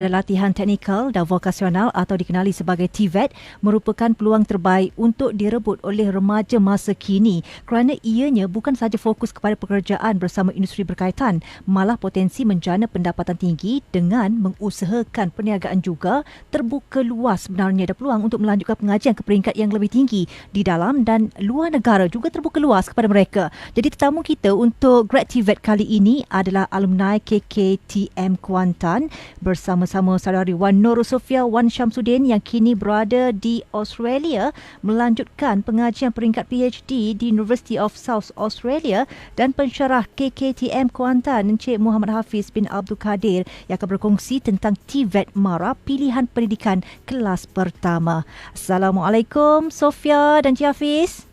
Latihan teknikal dan vokasional atau dikenali sebagai TVET merupakan peluang terbaik untuk direbut oleh remaja masa kini kerana ianya bukan sahaja fokus kepada pekerjaan bersama industri berkaitan, malah potensi menjana pendapatan tinggi dengan mengusahakan perniagaan juga terbuka luas. Sebenarnya ada peluang untuk melanjutkan pengajian ke peringkat yang lebih tinggi di dalam dan luar negara juga terbuka luas kepada mereka. Jadi tetamu kita untuk Grad TVET kali ini adalah alumni KKTM Kuantan bersama saudari Wan Nur Sofia Wan Syamsuddin yang kini berada di Australia melanjutkan pengajian peringkat PhD di University of South Australia, dan pensyarah KKTM Kuantan Encik Muhammad Hafiz bin Abdul Kadir yang akan berkongsi tentang TVET MARA pilihan pendidikan kelas pertama. Assalamualaikum Sofia dan Encik Hafiz.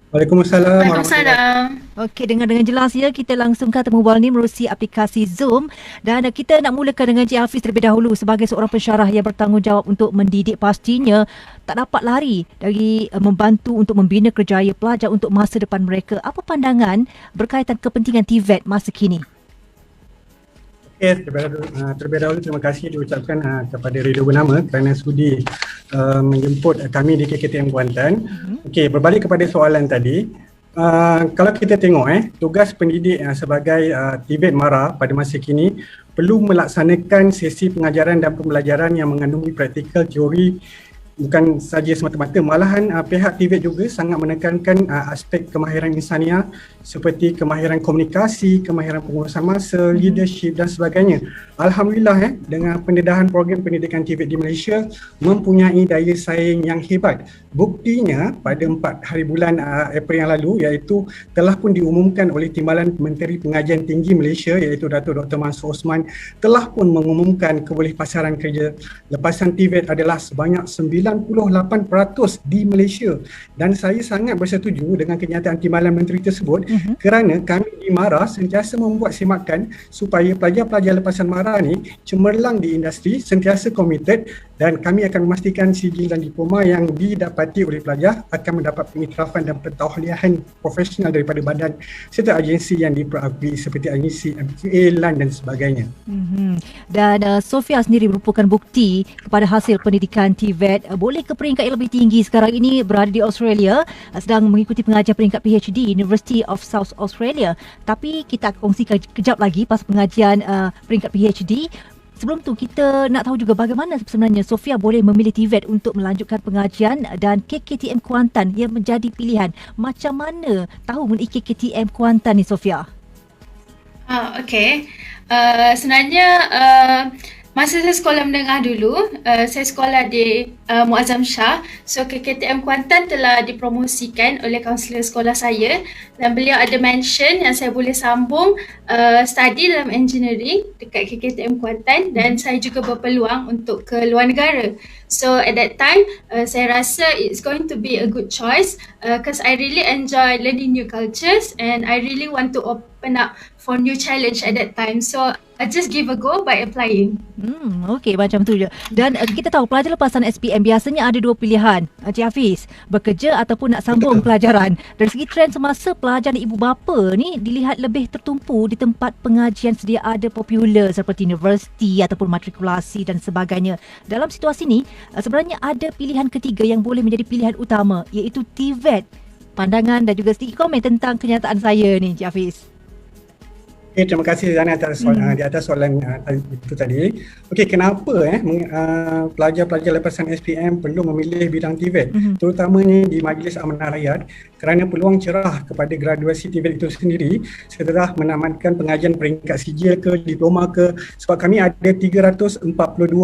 Waalaikumsalam. Waalaikumsalam. Okey, dengan jelas ya, kita langsung kata mubal ni melalui aplikasi Zoom, dan kita nak mulakan dengan Encik Hafiz terlebih dahulu sebagai seorang pensyarah yang bertanggungjawab untuk mendidik. Pastinya tak dapat lari dari membantu untuk membina kerjaya pelajar untuk masa depan mereka. Apa pandangan berkaitan kepentingan TVET masa kini? Okey, terlebih dahulu terima kasih diucapkan kepada Radio Bernama kerana sudi menjemput kami di KKTM Kuantan. Okey, berbalik kepada soalan tadi, kalau kita tengok tugas pendidik sebagai TVET MARA pada masa kini perlu melaksanakan sesi pengajaran dan pembelajaran yang mengandungi praktikal teori. Bukan saja semata-mata, malahan pihak TVET juga sangat menekankan aspek kemahiran insaniah seperti kemahiran komunikasi, kemahiran pengurusan masa, leadership dan sebagainya. Alhamdulillah dengan pendedahan program pendidikan TVET di Malaysia mempunyai daya saing yang hebat. Buktinya pada 4 hari bulan April yang lalu, iaitu telah pun diumumkan oleh Timbalan Menteri Pengajian Tinggi Malaysia iaitu Datuk Dr. Mansur Osman telah pun mengumumkan kebolehpasaran kerja lepasan TVET adalah sebanyak 98% di Malaysia, dan saya sangat bersetuju dengan kenyataan Timbalan Menteri tersebut kerana kami di MARA sentiasa membuat semakan supaya pelajar-pelajar lepasan MARA ni cemerlang di industri, sentiasa komited, dan kami akan memastikan sijil dan diploma yang didapati oleh pelajar akan mendapat pengiktirafan dan pentauhliahan profesional daripada badan serta agensi yang diperakui seperti agensi MQA, LAN dan sebagainya. Dan Sofia sendiri merupakan bukti kepada hasil pendidikan TVET boleh ke peringkat yang lebih tinggi. Sekarang ini berada di Australia, sedang mengikuti pengajian peringkat PhD University of South Australia. Tapi kita akan kongsikan kejap lagi pas pengajian peringkat PhD. Sebelum tu kita nak tahu juga bagaimana sebenarnya Sofia boleh memilih TVET untuk melanjutkan pengajian dan KKTM Kuantan yang menjadi pilihan. Macam mana tahu mengenai KKTM Kuantan ni Sofia? Okey. Sebenarnya masa saya sekolah menengah dulu, saya sekolah di Muazzam Shah. So KKTM Kuantan telah dipromosikan oleh kaunselor sekolah saya, dan beliau ada mention yang saya boleh sambung study dalam engineering dekat KKTM Kuantan, dan saya juga berpeluang untuk ke luar negara. So at that time, saya rasa it's going to be a good choice because I really enjoy learning new cultures and I really want to open up for new challenge at that time. So I just give a go by applying. Okey, macam tu je. Dan kita tahu pelajar lepasan SPM biasanya ada dua pilihan, Encik Hafiz, bekerja ataupun nak sambung pelajaran. Dari segi trend semasa, pelajar dan ibu bapa ni dilihat lebih tertumpu di tempat pengajian sedia ada popular seperti universiti ataupun matrikulasi dan sebagainya. Dalam situasi ni, sebenarnya ada pilihan ketiga yang boleh menjadi pilihan utama, iaitu TVET. Pandangan dan juga sedikit komen tentang kenyataan saya ni, Encik Hafiz. Okay, terima kasih Zana atas soalan, di atas soalan itu tadi. Okey, kenapa pelajar-pelajar lepasan SPM perlu memilih bidang TVET, terutamanya di Majlis Amanah Rakyat, kerana peluang cerah kepada graduasi TVET itu sendiri setelah menamatkan pengajian peringkat sijil ke diploma ke, sebab kami ada 342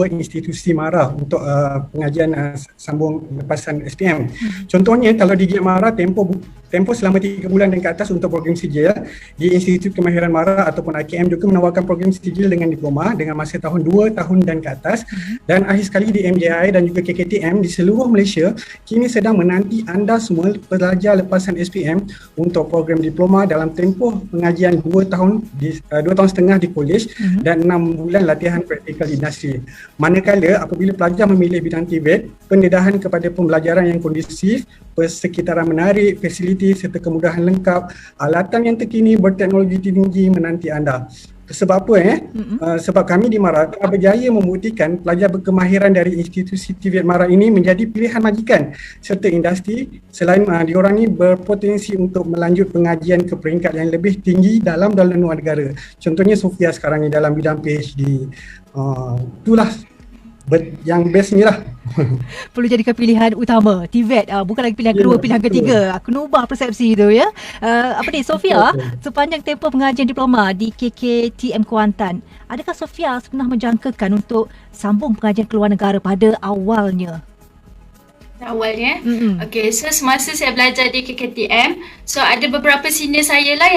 institusi MARA untuk pengajian sambung lepasan SPM. Contohnya kalau di MARA tempoh selama 3 bulan dan ke atas untuk program sijil, di Institut Kemahiran MARA ataupun IKM juga menawarkan program sijil dengan diploma dengan masa tahun 2 tahun dan ke atas, dan akhir sekali di MJI dan juga KKTM di seluruh Malaysia kini sedang menanti anda semua pelajar lepasan SPM untuk program diploma dalam tempoh pengajian 2 tahun setengah di kolej dan 6 bulan latihan praktikal industri. Manakala apabila pelajar memilih bidang TVET, pendedahan kepada pembelajaran yang kondusif, persekitaran menarik, fasiliti serta kemudahan lengkap, alatan yang terkini berteknologi tinggi menanti anda. Sebab apa sebab kami di MARA telah berjaya membuktikan pelajar berkemahiran dari institusi TVET MARA ini menjadi pilihan majikan serta industri selain diorang ni berpotensi untuk melanjut pengajian ke peringkat yang lebih tinggi dalam dan luar negara. Contohnya Sofia sekarang ni dalam bidang PhD. Itulah yang best ni lah. Perlu jadikan pilihan utama TVET, bukan lagi pilihan kedua, pilihan ketiga. Kena ubah persepsi tu ya. Apa ni Sofia, sepanjang tempoh pengajian diploma di KKTM Kuantan, adakah Sofia pernah menjangkakan untuk sambung pengajian keluar negara pada awalnya? Okay, so semasa saya belajar di KKTM, so ada beberapa senior saya lah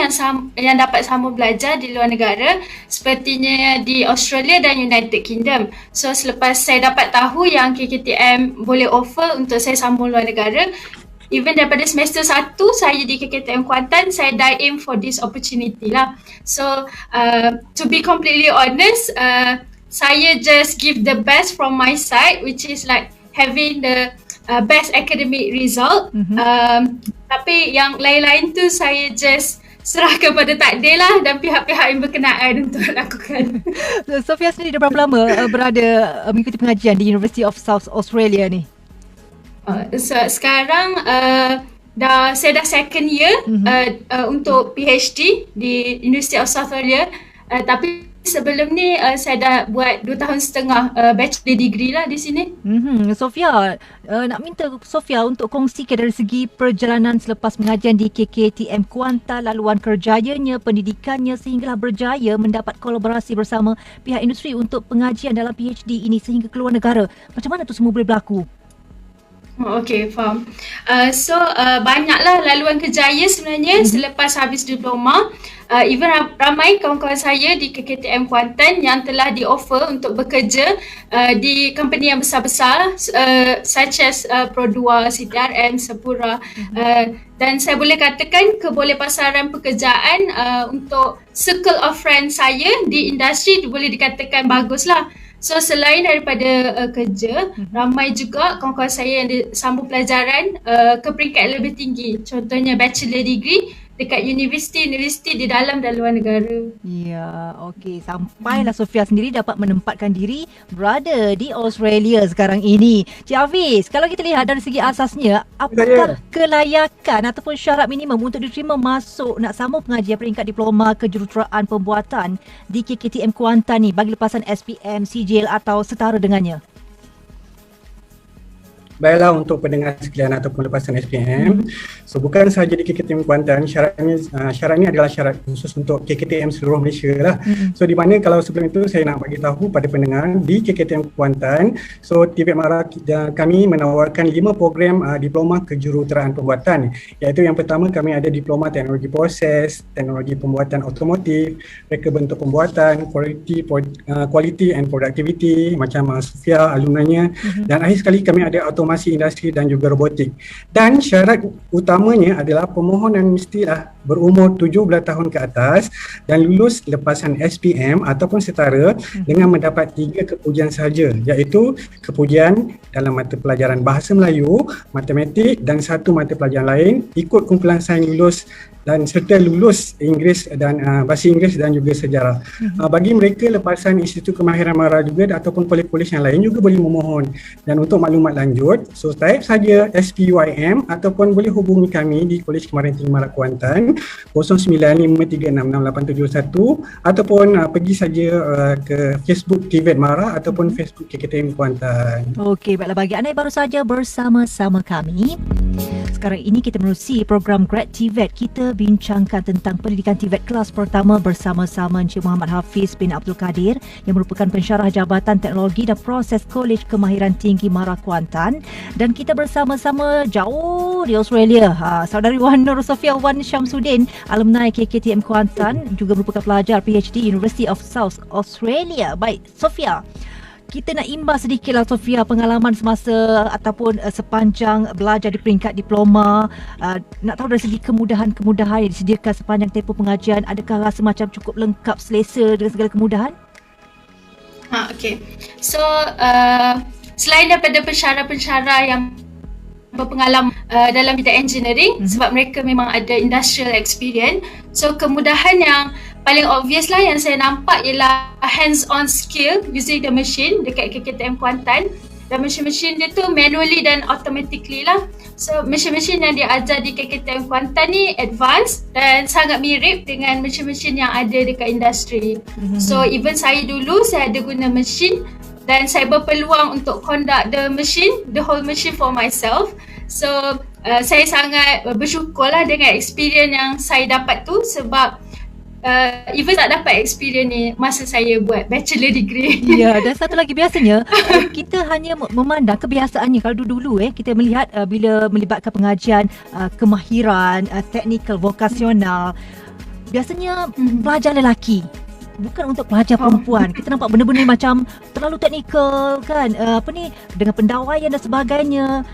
yang dapat sambung belajar di luar negara, sepertinya di Australia dan United Kingdom. So selepas saya dapat tahu yang KKTM boleh offer untuk saya sambung luar negara, even daripada semester 1 saya di KKTM Kuantan, saya die in for this opportunity lah. So to be completely honest, saya just give the best from my side, which is like having the best academic result. Tapi yang lain-lain tu saya just serah kepada takdir lah dan pihak-pihak yang berkenaan untuk lakukan. Sofia sendiri dah berapa lama berada mengikuti pengajian di University of South Australia ni? So sekarang saya dah second year untuk PhD di University of South Australia, tapi sebelum ni saya dah buat 2 tahun setengah bachelor degree lah di sini. Sofia, nak minta Sofia untuk kongsikan dari segi perjalanan selepas pengajian di KKTM Kuantan, laluan kerjayanya, pendidikannya sehinggalah berjaya mendapat kolaborasi bersama pihak industri untuk pengajian dalam PhD ini sehingga keluar negara. Macam mana tu semua boleh berlaku? Okay, faham. Banyaklah laluan kerjaya sebenarnya selepas habis diploma. Even ramai kawan-kawan saya di KKTM Kuantan yang telah di-offer untuk bekerja di company yang besar-besar such as Pro2, CTRM, Sepura. Dan saya boleh katakan kebolehpasaran pekerjaan untuk circle of friends saya di industri boleh dikatakan baguslah. So selain daripada kerja, ramai juga kawan-kawan saya yang sambung pelajaran ke peringkat lebih tinggi. Contohnya bachelor degree dekat universiti di dalam dan luar negara. Ya, okey. Sampailah Sofia sendiri dapat menempatkan diri berada di Australia sekarang ini. Cik Hafiz, kalau kita lihat dari segi asasnya, apakah kelayakan ataupun syarat minimum untuk diterima masuk nak sambung pengajian peringkat diploma kejuruteraan pembuatan di KKTM Kuantan ni bagi lepasan SPM, CJL atau setara dengannya? Baiklah, untuk pendengar sekalian ataupun lepasan SPM, so bukan sahaja di KKTM Kuantan, syarat ini adalah syarat khusus untuk KKTM seluruh Malaysia lah. So di mana kalau sebelum itu saya nak bagi tahu pada pendengar di KKTM Kuantan, so TVET MARA kami menawarkan 5 program diploma kejuruteraan pembuatan, iaitu yang pertama kami ada diploma teknologi proses, teknologi pembuatan otomotif, reka bentuk pembuatan, quality and productivity macam Sofia alumnanya, dan akhir sekali kami ada otomasi industri dan juga robotik. Dan syarat utamanya adalah pemohonan mestilah berumur 17 tahun ke atas dan lulus lepasan SPM ataupun setara dengan mendapat 3 kepujian sahaja, iaitu kepujian dalam mata pelajaran Bahasa Melayu, Matematik dan 1 mata pelajaran lain, ikut kumpulan sains lulus dan serta lulus Inggeris dan Bahasa Inggeris dan juga sejarah. Bagi mereka lepasan Institut Kemahiran MARA juga ataupun kolej-kolej yang lain juga boleh memohon. Dan untuk maklumat lanjut, so type saja SPUIM ataupun boleh hubungi kami di Kolej Kemahiran Tinggi MARA Kuantan 0953668871 ataupun pergi saja ke Facebook TVET MARA ataupun Facebook KKTM Kuantan. Okey, baiklah, bagi anda yang baru saja bersama-sama kami, sekarang ini kita menerusi program Grad TVET. Kita bincangkan tentang pendidikan TVET kelas pertama bersama-sama Encik Muhammad Hafiz bin Abdul Kadir yang merupakan pensyarah Jabatan Teknologi dan Proses Kolej Kemahiran Tinggi MARA Kuantan, dan kita bersama-sama jauh di Australia. Saudari Wan Nur Sofia Wan Syamsuddin, alumni KKTM Kuantan, juga merupakan pelajar PhD University of South Australia. Baik, Sofia, kita nak imbas sedikitlah Sofia pengalaman semasa ataupun sepanjang belajar di peringkat diploma. Nak tahu dari segi kemudahan-kemudahan yang disediakan sepanjang tempoh pengajian, adakah rasa macam cukup lengkap, selesa dengan segala kemudahan? Okay. So selain daripada pensyarah-pensyarah yang berpengalaman dalam bidang engineering, sebab mereka memang ada industrial experience, so kemudahan yang paling obvious lah yang saya nampak ialah hands-on skill using the machine dekat KKTM Kuantan. Dan mesin-mesin dia tu manually dan automatically lah. So mesin-mesin yang dia ajar di KKTM Kuantan ni advanced dan sangat mirip dengan mesin-mesin yang ada dekat industri. So even saya dulu saya ada guna mesin dan saya berpeluang untuk conduct the whole machine for myself. So saya sangat bersyukur lah dengan experience yang saya dapat tu sebab even tak dapat experience ni masa saya buat bachelor degree. Ya, dan satu lagi biasanya kita hanya memandang kebiasaannya. Kalau dulu kita melihat bila melibatkan pengajian kemahiran, technical, vokasional, biasanya pelajar lelaki, bukan untuk pelajar perempuan. Kita nampak benda-benda macam terlalu teknikal kan, dengan pendawaian dan sebagainya.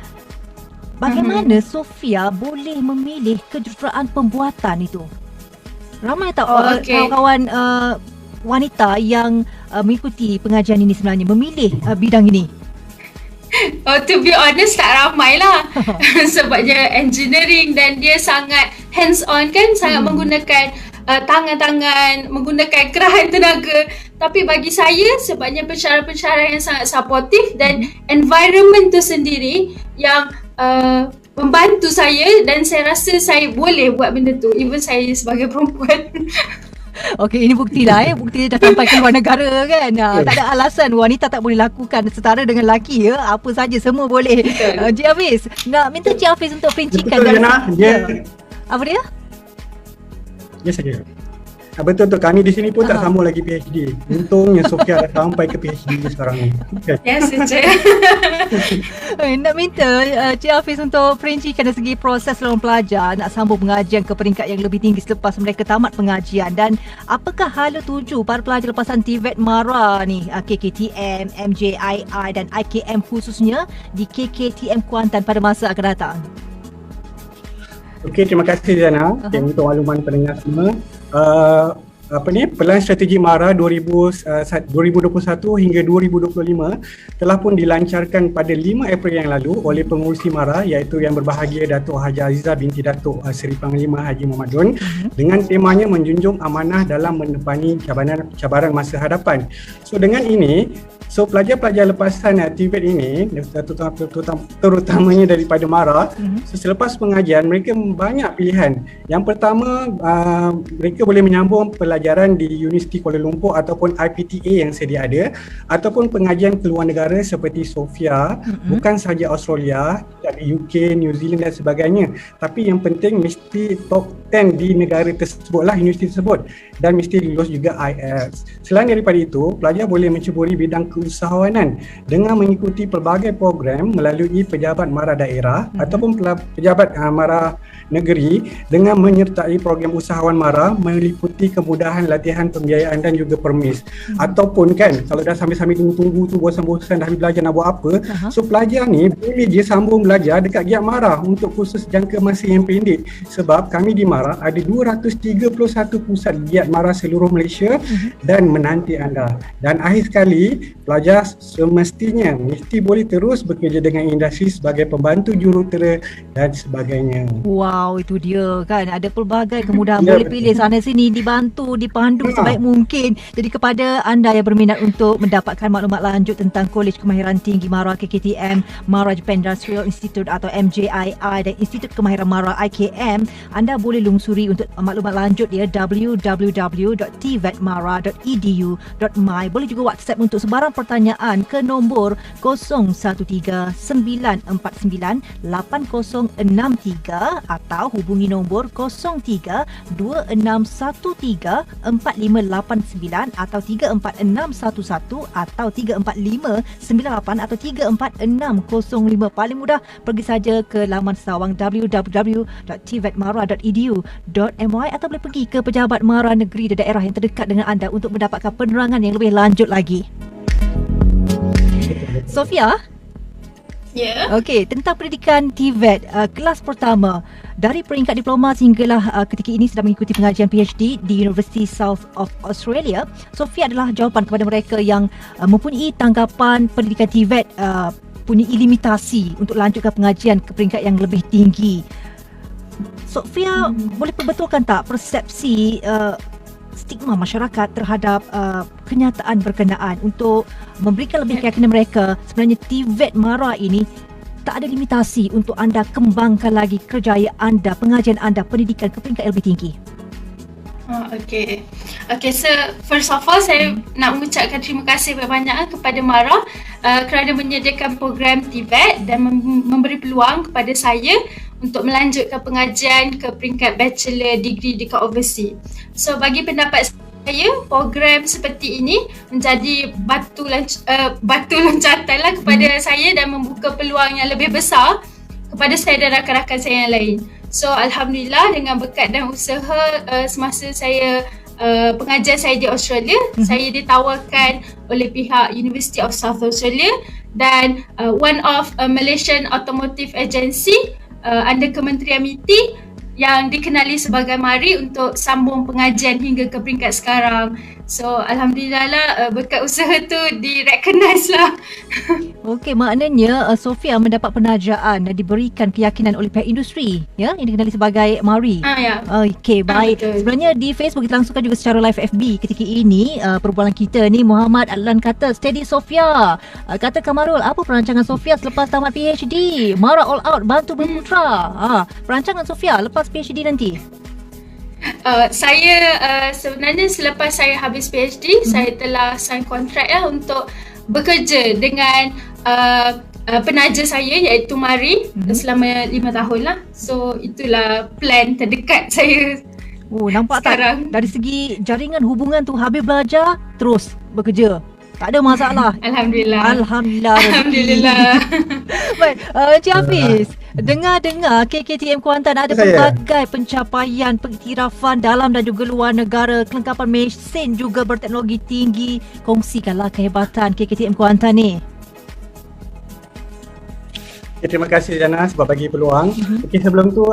Bagaimana Sofia boleh memilih kejuruteraan pembuatan itu? Ramai tak kawan-kawan wanita yang mengikuti pengajian ini sebenarnya memilih bidang ini? To be honest, tak ramai lah. Sebabnya engineering dan dia sangat hands-on kan, sangat menggunakan tangan-tangan, menggunakan kerahan tenaga. Tapi bagi saya, sebabnya pensyarah-pensyarah yang sangat supportive dan environment tu sendiri yang membantu saya dan saya rasa saya boleh buat benda tu even saya sebagai perempuan. Okey, ini buktilah bukti dah sampai ke luar negara kan. Tak ada alasan wanita tak boleh lakukan setara dengan lelaki ya. Apa saja semua boleh. Cik Hafiz, nak minta Cik Hafiz untuk perincikan. Betul Apa dia? Ya saja. Betul kami di sini pun tak sambung lagi PhD. Untungnya Sofia dah sampai ke PhD sekarang ni. Yes, Cik. Nak minta Cik Hafiz untuk perincikan dari segi proses seorang pelajar nak sambung pengajian ke peringkat yang lebih tinggi selepas mereka tamat pengajian, dan apakah hala tuju para pelajar lepasan TVET MARA ni, KKTM, MJII dan IKM khususnya di KKTM Kuantan pada masa akan datang? Okey, terima kasih Zana untuk makluman pendengar semua. Pelan strategi MARA 2021 hingga 2025 telah pun dilancarkan pada 5 April yang lalu oleh pengurusi MARA, iaitu Yang Berbahagia Datuk Haji Azizah binti Datuk Seri Panglima Haji Muhammad Dun, dengan temanya menjunjung amanah dalam menepani cabaran masa hadapan. So dengan ini, pelajar-pelajar lepasan TVET ini, terutamanya daripada MARA, selepas pengajian mereka banyak pilihan. Yang pertama, mereka boleh menyambung pelajaran di Universiti Kuala Lumpur ataupun IPTA yang sedia ada, ataupun pengajian ke luar negara seperti Sofia, bukan sahaja Australia, dari UK, New Zealand dan sebagainya. Tapi yang penting mesti top 10 di negara tersebutlah, universiti tersebut, dan mesti lulus juga IELTS. Selain daripada itu, pelajar boleh menceburi bidang keusahawanan dengan mengikuti pelbagai program melalui pejabat MARA daerah ataupun pejabat MARA negeri, dengan menyertai program usahawan MARA meliputi kemudahan latihan, pembiayaan dan juga permis. Ataupun kan, kalau dah sambil-sambil tunggu-tunggu tu bosan-bosan dah habis belajar nak buat apa, so pelajar ni boleh je sambung belajar dekat GIAT MARA untuk kursus jangka masa yang pendek. Sebab kami di MARA ada 231 pusat GIAT MARA seluruh Malaysia dan menanti anda. Dan akhir sekali, pelajar semestinya mesti boleh terus bekerja dengan industri sebagai pembantu jurutera dan sebagainya. Wow, itu dia kan. Ada pelbagai kemudahan boleh pilih sana sini, dibantu, dipandu sebaik mungkin. Jadi kepada anda yang berminat untuk mendapatkan maklumat lanjut tentang Kolej Kemahiran Tinggi MARA KKTM, MARA Japan Industrial Institute atau MJII dan Institut Kemahiran MARA IKM, anda boleh lungsuri untuk maklumat lanjut dia www.tvetmara.edu.my. Boleh juga WhatsApp untuk sebarang pertanyaan ke nombor 0139498063 atau hubungi nombor 0326134589 atau 34611 atau 34598 atau 34605. Paling mudah pergi saja ke laman sawang www.tvetmara.edu.my atau boleh pergi ke pejabat MARA negeri di daerah yang terdekat dengan anda untuk mendapatkan penerangan yang lebih lanjut lagi. Sofia? Ya. Okey, tentang pendidikan TVET kelas pertama dari peringkat diploma sehinggalah ketika ini sedang mengikuti pengajian PhD di University South of Australia. Sofia adalah jawapan kepada mereka yang mempunyai tanggapan pendidikan TVET punya limitasi untuk lanjutkan pengajian ke peringkat yang lebih tinggi. Sofia boleh perbetulkan tak persepsi stigma masyarakat terhadap kenyataan berkenaan untuk memberikan lebih keyakinan mereka sebenarnya TVET MARA ini tak ada limitasi untuk anda kembangkan lagi kerjaya anda, pengajian anda, pendidikan ke peringkat yang lebih tinggi. Okay, so first of all saya nak mengucapkan terima kasih banyak kepada MARA kerana menyediakan program TVET dan memberi peluang kepada saya untuk melanjutkan pengajian ke peringkat bachelor degree dekat overseas. So bagi pendapat saya, program seperti ini menjadi batu loncatan lah kepada saya dan membuka peluang yang lebih besar kepada saya dan rakan-rakan saya yang lain. So Alhamdulillah dengan berkat dan usaha semasa saya pengajian saya di Australia, saya ditawarkan oleh pihak University of South Australia dan one of Malaysian Automotive Agency under Kementerian MITI yang dikenali sebagai MARI untuk sambung pengajian hingga ke peringkat sekarang. So Alhamdulillah lah berkat usaha tu di-recognize lah. Okey, maknanya Sofia mendapat penajaan dan diberikan keyakinan oleh pihak industri ya yang dikenali sebagai MARI. Ya. Okey, baik. Sebenarnya di Facebook kita langsungkan juga secara live FB ketika ini perbualan kita ni. Muhammad Adlan kata, steady Sofia. Kata Kamarul, apa perancangan Sofia selepas tamat PhD? MARA all out bantu berputra. Perancangan Sofia lepas PhD nanti? Saya sebenarnya selepas saya habis PhD, saya telah sign kontrak untuk bekerja dengan penaja saya iaitu MARI selama 5 tahun lah. So itulah plan terdekat saya. Nampak sekarang. Tak? Dari segi jaringan hubungan tu habis belajar terus bekerja. Tak ada masalah. Alhamdulillah. Alhamdulillah. Baik, Encik Hafiz, dengar-dengar KKTM Kuantan ada pelbagai pencapaian pengiktirafan dalam dan juga luar negara, kelengkapan mesin juga berteknologi tinggi. Kongsikanlah kehebatan KKTM Kuantan ni. Terima kasih Jana sebab bagi peluang. Okey, sebelum tu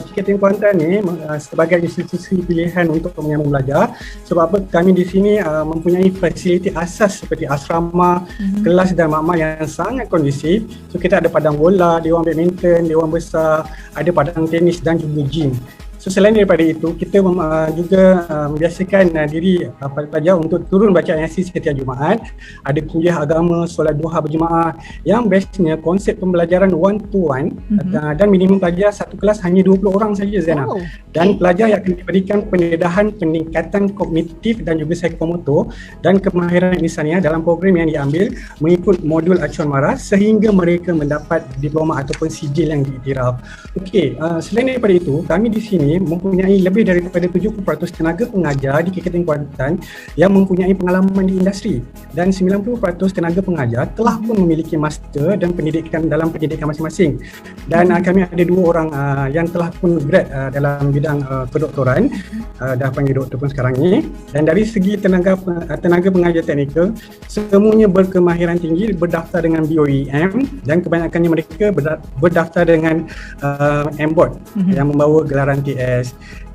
KKTM Kuantan ni sebagai institusi pilihan untuk menyambung belajar. Sebab apa, kami di sini mempunyai fasiliti asas seperti asrama, kelas dan makmal yang sangat kondusif. So kita ada padang bola, dewan badminton, dewan besar, ada padang tenis dan juga gym. So selain daripada itu, kita juga membiasakan diri pelajar untuk turun baca Yasin setiap Jumaat. Ada kuliah agama, solat duha berjemaah. Yang bestnya konsep pembelajaran one to one dan minimum pelajar satu kelas hanya 20 orang saja Zainab. Dan pelajar yang akan diberikan pendedahan peningkatan kognitif dan juga psikomotor dan kemahiran insaniah dalam program yang diambil mengikut modul acuan MARA sehingga mereka mendapat diploma ataupun sijil yang diiktiraf. Okey, selain daripada itu, kami di sini mempunyai lebih daripada 70% tenaga pengajar di KKTM Kuantan yang mempunyai pengalaman di industri dan 90% tenaga pengajar telah pun memiliki master dan pendidikan dalam pendidikan masing-masing. Dan kami ada 2 orang yang telah pun grad dalam bidang kedoktoran, dah panggil doktor pun sekarang ni. Dan dari segi tenaga pengajar teknikal, semuanya berkemahiran tinggi, berdaftar dengan BOEM dan kebanyakannya mereka berdaftar dengan MBOT yang membawa gelaran TS.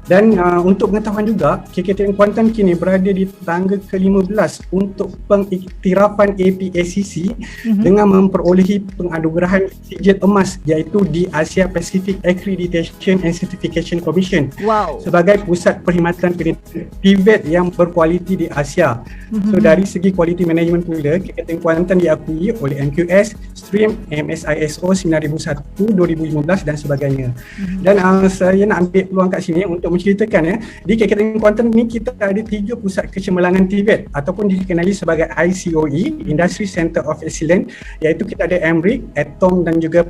Dan untuk pengetahuan juga, KKTM Kuantan kini berada di tangga ke-15 untuk pengiktirafan APACC dengan memperolehi penganugerahan sijil emas iaitu di Asia Pacific Accreditation and Certification Commission sebagai pusat perkhidmatan pendidikan TVET yang berkualiti di Asia. So dari segi kualiti management pula, KKTM Kuantan diakui oleh MQS, Stream, MSISO 9001, 2015 dan sebagainya. Dan saya nak ambil peluang kat sini untuk menceritakan di KKTM Kuantan ni kita ada 3 pusat kecemerlangan TVET ataupun dikenali sebagai ICOE, Industry Center of Excellence, iaitu kita ada AMRIC, Atom dan juga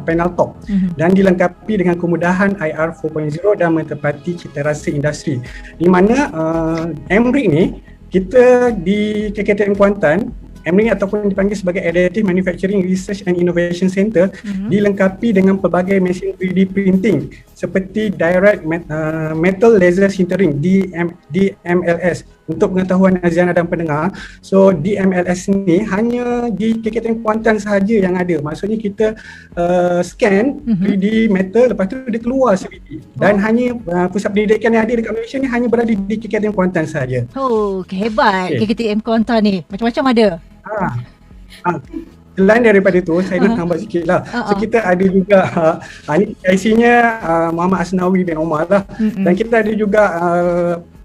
Penaltop dan dilengkapi dengan kemudahan IR 4.0 dan menepati cita rasa industri. Di mana AMRIC ni kita di KKTM Kuantan, AMRIC ataupun dipanggil sebagai Additive Manufacturing Research and Innovation Center, dilengkapi dengan pelbagai mesin 3D printing seperti Direct Metal Laser Sintering DMLS. Untuk pengetahuan Aziana dan pendengar, so DMLS ni hanya di KKTM Kuantan sahaja yang ada. Maksudnya kita scan 3D metal, lepas tu dia keluar 3D. Dan hanya pusat pendidikan yang ada dekat Malaysia ni hanya berada di KKTM Kuantan sahaja. Hebat KKTM Kuantan ni. Macam-macam ada. Selain daripada itu, saya nak tambah sikit lah. So kita ada juga, ni IC-nya Muhammad Asnawi bin Omar lah. Dan kita ada juga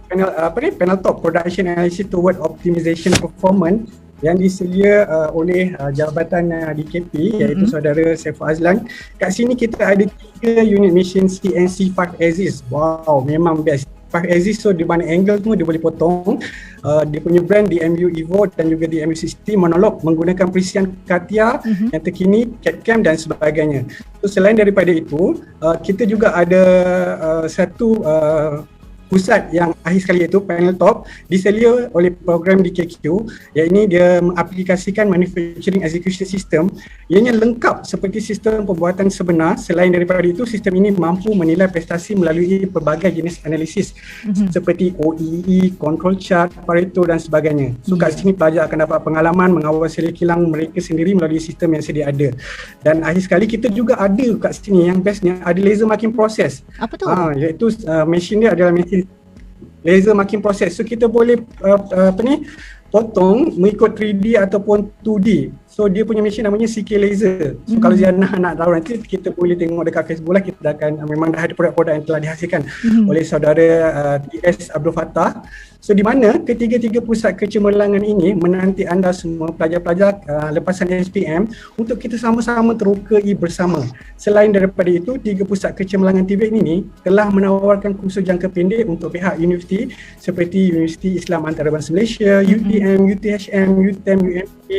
panel top production analysis toward optimization performance yang disedia oleh Jabatan DKP iaitu saudara Saiful Azlan. Kat sini kita ada 3 unit mesin CNC 5 axis. Wow, memang best. 5 axis, so di mana angle tu dia boleh potong. Dia punya brand DMU Evo dan juga DMU 60 monolog menggunakan precision Katia yang terkini, CAD-CAM dan sebagainya. So selain daripada itu, kita juga ada satu pusat yang akhir sekali iaitu panel top diselia oleh program DKQ, iaitu dia mengaplikasikan manufacturing execution system. Ianya lengkap seperti sistem pembuatan sebenar. Selain daripada itu, sistem ini mampu menilai prestasi melalui pelbagai jenis analisis seperti OEE, control chart, Pareto dan sebagainya. So kat sini pelajar akan dapat pengalaman mengawal seri kilang mereka sendiri melalui sistem yang sedia ada. Dan akhir sekali kita juga ada kat sini yang bestnya ada laser marking process. Apa tu? Iaitu mesin dia adalah mesin laser marking process. So kita boleh potong mengikut 3D ataupun 2D. So dia punya mesin namanya CK laser. So kalau Ziana nak tahu nanti kita boleh tengok dekat Facebook lah, kita akan memang dah ada produk-produk yang telah dihasilkan oleh saudara TS Abdul Fattah. So di mana ketiga-tiga pusat kecemerlangan ini menanti anda semua pelajar-pelajar lepasan SPM untuk kita sama-sama terokai bersama. Selain daripada itu, 3 pusat kecemerlangan TVET ini telah menawarkan kursus jangka pendek untuk pihak universiti seperti Universiti Islam Antarabangsa Malaysia, UTM, UTHM, UTM, UMP,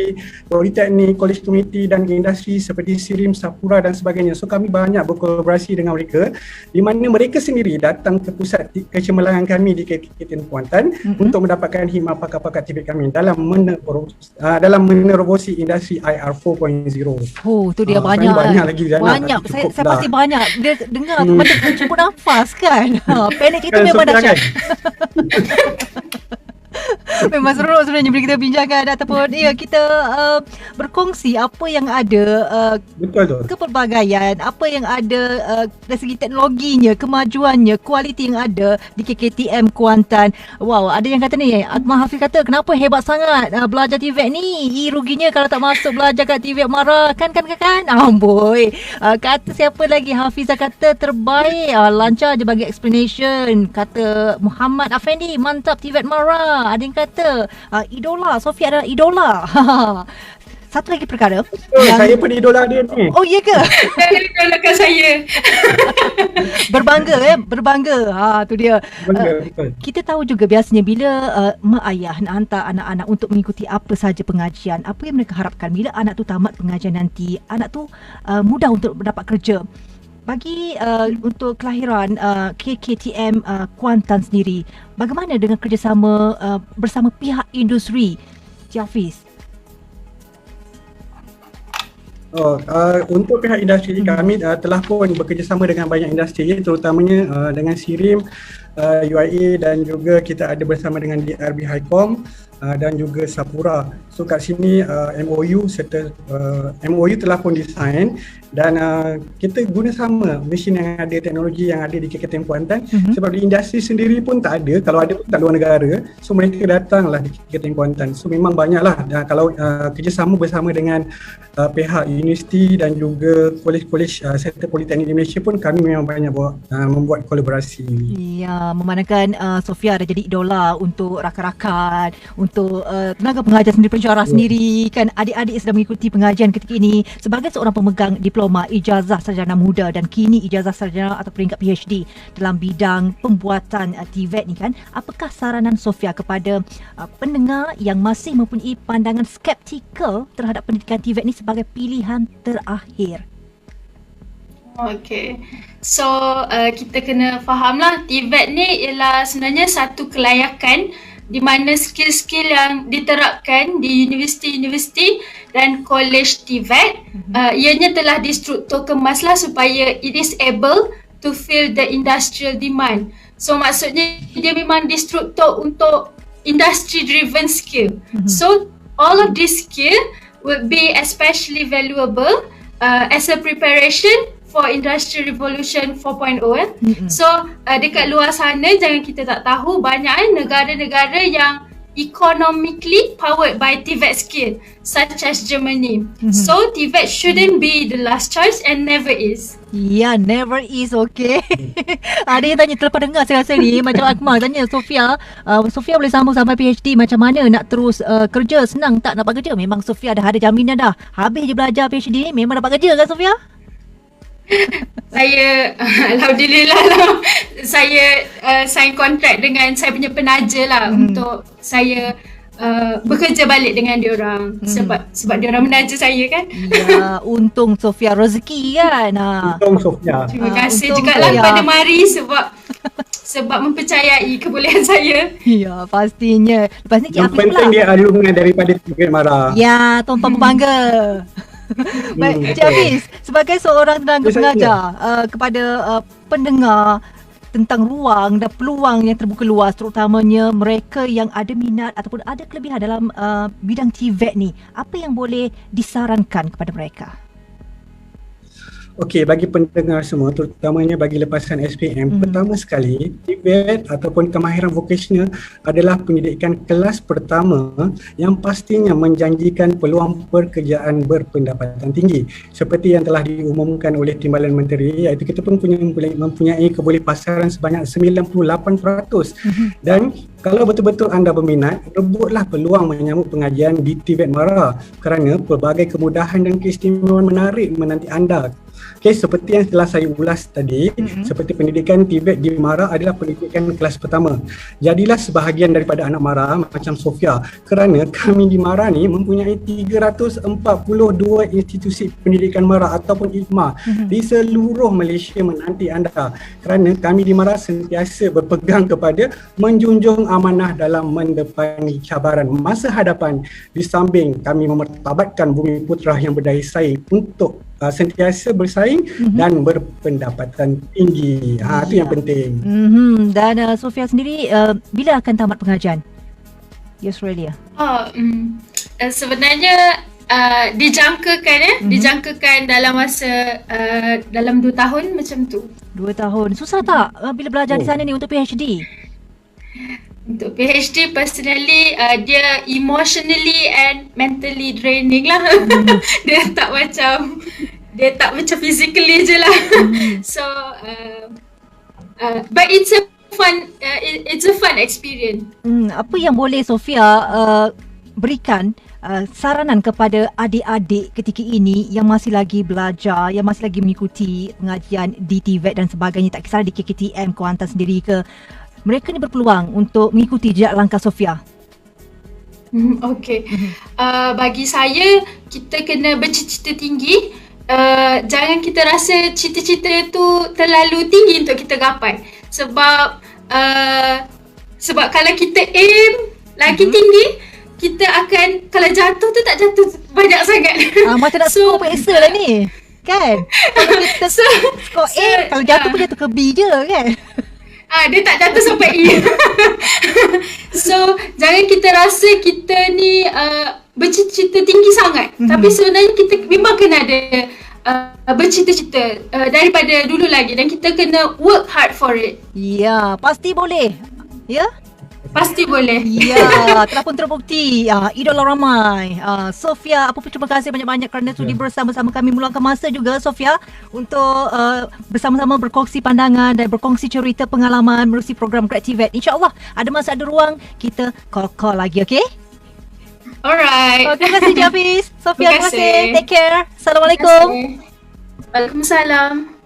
Politeknik, College Community dan industri seperti SIRIM, Sapura dan sebagainya. So kami banyak berkolaborasi dengan mereka di mana mereka sendiri datang ke pusat kecemerlangan kami di KKTN Kuantan untuk mendapatkan khidmat pakar-pakar TVET kami dalam menerobosi industri IR 4.0. Oh, tu dia banyak. Banyak lagi Zana. Banyak. Saya pasti banyak. Dia dengar tu macam cukup nafas kan. Panik itu memang dahsyat. Memang seronok sebenarnya bila kita bincangkan ataupun kita berkongsi apa yang ada, betul tu. Kepelbagaian, apa yang ada dari segi teknologinya, kemajuannya, kualiti yang ada di KKTM Kuantan. Wow, ada yang kata ni, Akmal Hafiz kata kenapa hebat sangat belajar TVET ni, ruginya kalau tak masuk belajar kat TVET marah kan. Amboi, kata siapa lagi, Hafizah kata terbaik, lancar je bagi explanation. Kata Muhammad Afendi, mantap TVET marah. Ada yang kata idola, Sofia adalah idola. Satu lagi perkara saya pun idola dia ni. Oh iya ke? Dia idolakan saya. Berbangga. Tu dia. Betul. Kita tahu juga biasanya bila mak ayah nak hantar anak-anak untuk mengikuti apa saja pengajian, apa yang mereka harapkan bila anak tu tamat pengajian nanti, anak tu mudah untuk mendapat kerja. Bagi untuk kelahiran KKTM Kuantan sendiri, bagaimana dengan kerjasama bersama pihak industri, Cik Hafiz? Untuk pihak industri kami telah pun bekerjasama dengan banyak industri, terutamanya dengan SIRIM, UIA dan juga kita ada bersama dengan DRB Highcom dan juga Sapura. So kat sini MOU serta MOU telah pun design dan kita guna sama mesin yang ada, teknologi yang ada di KKTM Kuantan. Sebab di industri sendiri pun tak ada, kalau ada pun tak luar negara. So mereka datanglah di KKTM Kuantan. So memang banyaklah kalau kerjasama bersama dengan pihak universiti dan juga kolej-kolej serta politeknik di Malaysia pun kami memang banyak membuat kolaborasi. Ya, memandangkan Sofia dah jadi idola untuk rakan-rakan, untuk tenaga pengajar sendiri, pensyarah sendiri kan, adik-adik sedang mengikuti pengajian ketika ini sebagai seorang pemegang diploma ijazah sarjana muda dan kini ijazah sarjana atau peringkat PhD dalam bidang pembuatan TVET ni kan. Apakah saranan Sofia kepada pendengar yang masih mempunyai pandangan skeptikal terhadap pendidikan TVET ni sebagai pilihan terakhir? Okay, so kita kena fahamlah TVET ni ialah sebenarnya satu kelayakan di mana skill-skill yang diterapkan di universiti-universiti dan kolej TVET ianya telah distruktur kemaslah supaya it is able to fill the industrial demand. So maksudnya dia memang distruktur untuk industry driven skill. So all of this skill would be especially valuable as a preparation for Industry Revolution 4.0 So dekat luar sana jangan kita tak tahu banyak negara-negara yang economically powered by TVET skill, such as Germany. So TVET shouldn't be the last choice and never is. Ya, never is, okay. Ada yang tanya, terlepas dengar saya rasa ni, macam Akmal tanya Sofia, Sofia boleh sambung sampai PhD, macam mana nak terus kerja? Senang tak nak dapat kerja? Memang Sofia dah ada jaminan dah. Habis je belajar PhD ni, memang dapat kerja kan Sofia? Saya alhamdulillah lah, saya sign kontrak dengan saya punya penaja lah untuk saya bekerja balik dengan diorang sebab diorang menaja saya kan. Ya, untung Sofia rezeki kan. Untung Sofia. Terima kasih juga lah kepada Mari sebab mempercayai kebolehan saya. Ya, pastinya. Lepas ni Yang penting dia alumni daripada TVET Mara. Ya, tuan-tuan berbangga. Baik, Cik Hafiz, sebagai seorang tenaga pengajar kepada pendengar tentang ruang dan peluang yang terbuka luas, terutamanya mereka yang ada minat ataupun ada kelebihan dalam bidang TVET ni, apa yang boleh disarankan kepada mereka? Okey, bagi pendengar semua, terutamanya bagi lepasan SPM, pertama sekali, TVET ataupun kemahiran vokasional adalah pendidikan kelas pertama yang pastinya menjanjikan peluang pekerjaan berpendapatan tinggi. Seperti yang telah diumumkan oleh Timbalan Menteri, iaitu kita pun mempunyai keboleh pasaran sebanyak 98%. Dan kalau betul-betul anda berminat, rebutlah peluang menyambut pengajian di TVET Mara kerana pelbagai kemudahan dan keistimewaan menarik menanti anda. Okey, seperti yang telah saya ulas tadi, seperti pendidikan TVET di Mara adalah pendidikan kelas pertama. Jadilah sebahagian daripada anak Mara macam Sofia, kerana kami di Mara ni mempunyai 342 institusi pendidikan Mara ataupun IKMA di seluruh Malaysia menanti anda. Kerana kami di Mara sentiasa berpegang kepada menjunjung amanah dalam mendepani cabaran masa hadapan, di samping kami memertabatkan bumi putra yang berdaya saing untuk sentiasa bersaing dan berpendapatan tinggi. Itu yang penting. Dan Sofia sendiri bila akan tamat pengajian di Australia? Sebenarnya dijangkakan dalam masa dalam 2 tahun macam tu. 2 tahun. Susah tak bila belajar di sana ni untuk PhD? Untuk PhD personally dia emotionally and mentally draining lah. Dia tak macam physically je lah. So but it's a fun experience. Apa yang boleh Sofia berikan saranan kepada adik-adik ketika ini yang masih lagi belajar, yang masih lagi mengikuti pengajian di TVET dan sebagainya, tak kisah di KKTM Kuantan sendiri ke, mereka ni berpeluang untuk mengikuti jejak langkah Sofia? Okay. Bagi saya, kita kena bercita-cita tinggi. Jangan kita rasa cita-cita itu terlalu tinggi untuk kita gapai. Sebab kalau kita aim lagi tinggi, kita akan, kalau jatuh tu tak jatuh banyak sangat. Macam nak skor peksa lah ni, kan? Kalau kita skor A, kalau jatuh pun jatuh ke B je kan? Dia tak jatuh sampai E. So jangan kita rasa kita ni bercita-cita tinggi sangat. Tapi sebenarnya kita memang kena ada bercita-cita daripada dulu lagi, dan kita kena work hard for it. Ya, pasti boleh. Ya? Pasti boleh. Ya, telah pun terbukti. Idola ramai. Sofia, apa pun terima kasih banyak-banyak kerana sudi bersama-sama kami meluangkan masa juga, Sofia, untuk bersama-sama berkongsi pandangan dan berkongsi cerita pengalaman menerusi program Grad TVET. InsyaAllah ada masa ada ruang kita call lagi, okey? Alright. Terima kasih, Hafiz. Sofia, terima kasih. Take care. Assalamualaikum. Waalaikumsalam.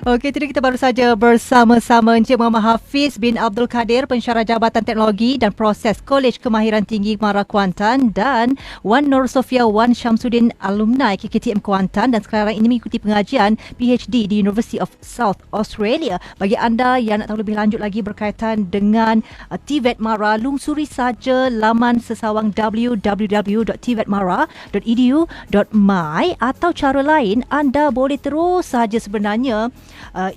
Okey, tadi kita baru saja bersama-sama Encik Muhammad Hafiz bin Abdul Kadir, pensyarah Jabatan Teknologi dan Proses Kolej Kemahiran Tinggi Mara Kuantan, dan Wan Nur Sofia Wan Syamsuddin, alumni KKTM Kuantan dan sekarang ini mengikuti pengajian PhD di University of South Australia. Bagi anda yang nak tahu lebih lanjut lagi berkaitan dengan TVET Mara, lungsuri saja laman sesawang www.tvetmara.edu.my, atau cara lain anda boleh terus saja sebenarnya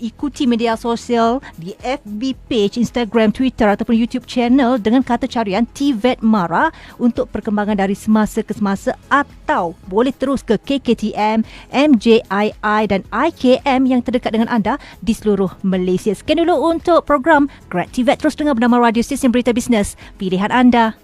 ikuti media sosial di FB page, Instagram, Twitter ataupun YouTube channel dengan kata carian TVET Mara untuk perkembangan dari semasa ke semasa, atau boleh terus ke KKTM, MJII dan IKM yang terdekat dengan anda di seluruh Malaysia. Sekian dulu untuk program Grad TVET. Terus dengar bernama Radio Stesen Berita Bisnes pilihan anda.